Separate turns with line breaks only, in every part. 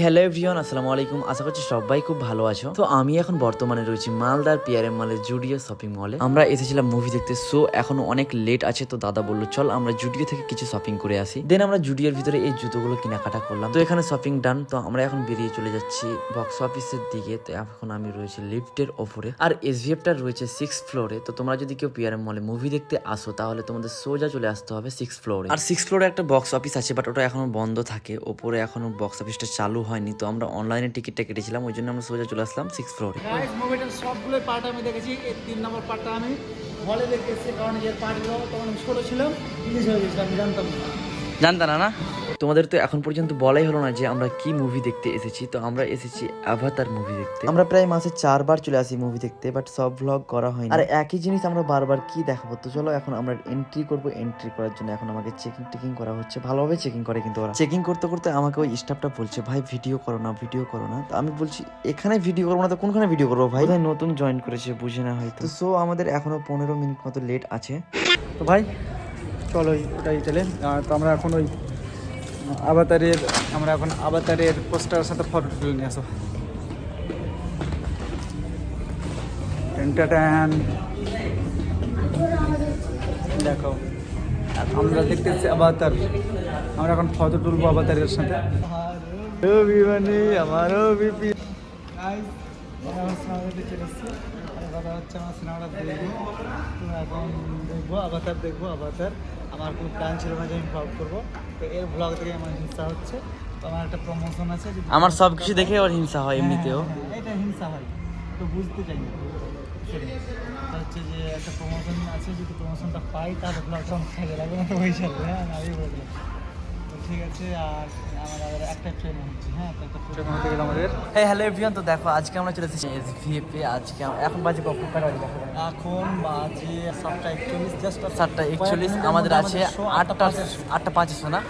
Hello everyone, আসসালামু আলাইকুম। আশা করছি সবাই খুব ভালো আছো। তো আমি এখন বর্তমানে রয়েছি মালদার পিআরএম মলের জুডিও শপিং মলে। আমরা এসেছিলাম মুভি দেখতে, সো এখনো অনেক লেট আছে। তো দাদা বললো চল আমরা জুডিও থেকে কিছু শপিং করে আসি। দেন আমরা জুডিওর ভিতরে এই জুতোগুলো কেনাকাটা করলাম। তো এখানে শপিং ডান। তো আমরা এখন বেরিয়ে চলে যাচ্ছি বক্স অফিসের দিকে। তো এখন আমি রয়েছি লিফটের ওপরে, আর এসভিএফটা রয়েছে 6th ফ্লোরে। তো তোমরা যদি কেউ পিআরএম মলে মুভি দেখতে আসো তাহলে তোমাদের সোজা চলে আসতে হবে 6th ফ্লোরে। আর 6th ফ্লোরে একটা বক্স অফিস আছে, বাট ওটা এখনো বন্ধ থাকে। ওপরে এখনো বক্স অফিসটা চালু হয়নি। তো আমরা অনলাইনে টিকিটটা কেটেছিলাম, ওই জন্য আমরা সোজা চলে আসলাম 6th ফ্লোরে।
গাইস, মুভিটার সবগুলো পার্ট আমি দেখেছি। এই 3 নম্বর পার্টটা আমি হলে দেখতে এসেছি, কারণ এর পার্টগুলো তখন আমি ছোট ছিলাম, রিলিজ হয়ে গেছিল, আমি জানতাম না।
জানতা না? তোমাদের তো এখন পর্যন্ত বলাই হলো না যে আমরা কি মুভি দেখতে এসেছি। তো আমরা এসেছি অ্যাভাতার মুভি দেখতে। আমরা প্রায় মাসে 4 বার চলে আসি মুভি দেখতে, বাট সব ভ্লগ করা হয়নি। আর একই জিনিস আমরা বারবার কি দেখাবো। তো চলো এখন আমরা এন্ট্রি করব। এন্ট্রি করার জন্য এখন আমাকে চেকিং করা হচ্ছে। ভালোভাবে চেকিং করে, কিন্তু ওরা চেকিং করতে করতে আমাকে ওই স্টাফটা বলছে ভাই ভিডিও করো না। তো আমি বলছি এখানে ভিডিও করবো না তো কোনখানে ভিডিও করবো ভাই? নতুন জয়েন করেছে, বুঝে না হয়তো। সো আমাদের এখনো 15 মিনিট মতো লেট আছে।
তো ভাই চলো ওটাই চলে। তো আমরা এখন ওই আভাতারের পোস্টারের সাথে ফটো তুলে নিয়ে আসো। দেখো আমরা দেখতেছি আভাতার। আমরা এখন ফটো তুলবো আভাতারের সাথে। আমারও বিপি কথা হচ্ছে আমার সিনেমাটা দেখবো। তো এখন দেখবো আভাতার। আমার কোনো প্ল্যান ছিল না যে আমি ভ্লগ করবো, তো এর ভ্লগ থেকে আমার হিংসা হচ্ছে। তো আমার একটা প্রমোশন আছে,
আমার সবকিছু দেখে ওর হিংসা হয় এমনিতেও।
এটা হিংসা হয় তো বুঝতে চাই না। হচ্ছে যে একটা প্রমোশন আছে, যদি প্রমোশনটা পাই তাহলে ব্লগটা আমার কাজে লাগবে না, তো ওই সাথে আমি বললাম তো ঠিক আছে। আর আমার একটা ট্রেন হচ্ছে, তো একটা ট্রেন হতে গেলে আমাদের।
হ্যালো এভরিওয়ান, তো দেখো আজকে আমরা চলে এসেছি এসভিএফ এ। আজকে এখন বাজে কখন?
এখন বাজে 7:41, জাস্ট
7:41। আমাদের আছে 8:05 না,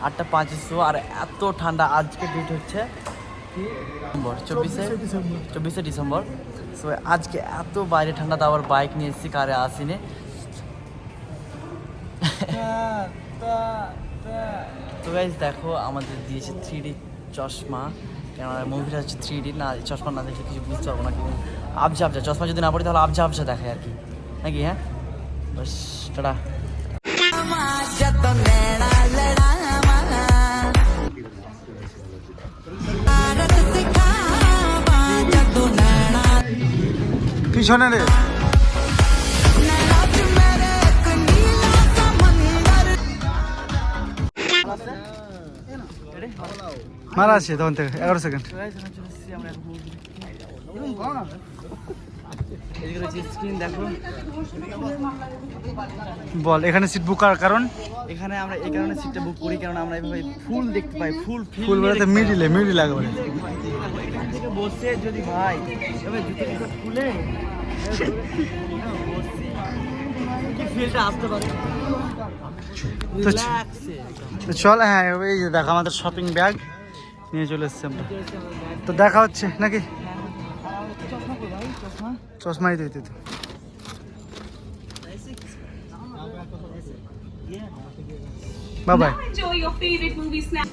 8:05। আর এত ঠান্ডা। আজকে ডেট হচ্ছে কি 24শে ডিসেম্বর। সো আজকে এত বাইরে ঠান্ডা, তো আবার বাইক নিয়ে এসেছি, কারে আসিনি। তো গাইস দেখো আমাদের দিয়েছে 3D চশমা, কেন মুভিটা হচ্ছে 3D না। চশমা না দেখলে কিছু বুঝতে পারবো না, কিন্তু আবঝা চশমা যদি না পড়ি তাহলে আবঝা দেখায় আর কি, নাকি? হ্যাঁ, বাস টাটা।
পিছনে রে মারা আছে তখন থেকে 11 সেকেন্ড।
স্ক্রিন দেখো।
বল এখানে সিট বুক করার কারণ?
এখানে আমরা এই কারণে সিটটা বুক করি, কারণ আমরা এইভাবে ফুল দেখতে পাই।
ফুল বলতে মিডিল একেবারে।
এখান থেকে বসে যদি ভাই তবে জুতো খুলে বসি, কি ফিলটা আসতে পারে।
তো চল, এই যে দেখ আমাদের শপিং ব্যাগ নিয়ে চলে এসছি আমরা। তো দেখা হচ্ছে নাকি? চশমাই দিতে তো। Bye bye.
Enjoy your favorite movie snack.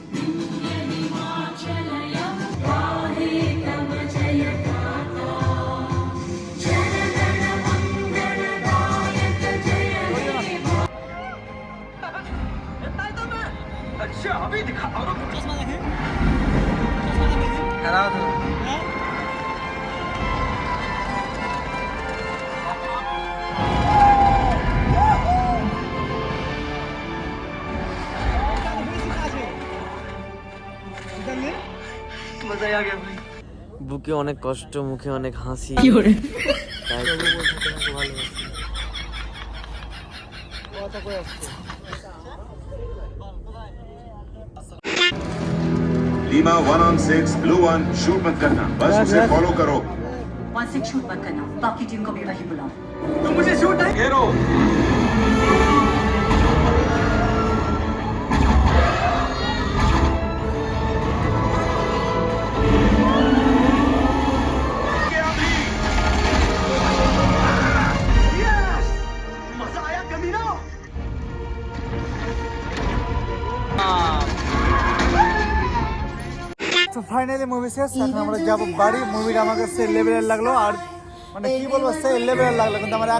বুকে অনেক কষ্ট, মুখে অনেক হাসি।
लीमा 1 on 6 ब्लू 1 शूट मत करना, बस उसे फॉलो करो।
1 6 शूट मत करना, बाकी टीम को भी वही बुलाओ।
तुम मुझे शूट नहीं घेरो। मजा आया कमीना।
তো তো ফাইনালি মুভি শেষ, এখন আমরা যাবো বাড়ি। মুভিটা আমার কাছে লেভেলের লাগলো, আর মানে কি বলবো সেই লেভেলের লাগলো, কিন্তু আমার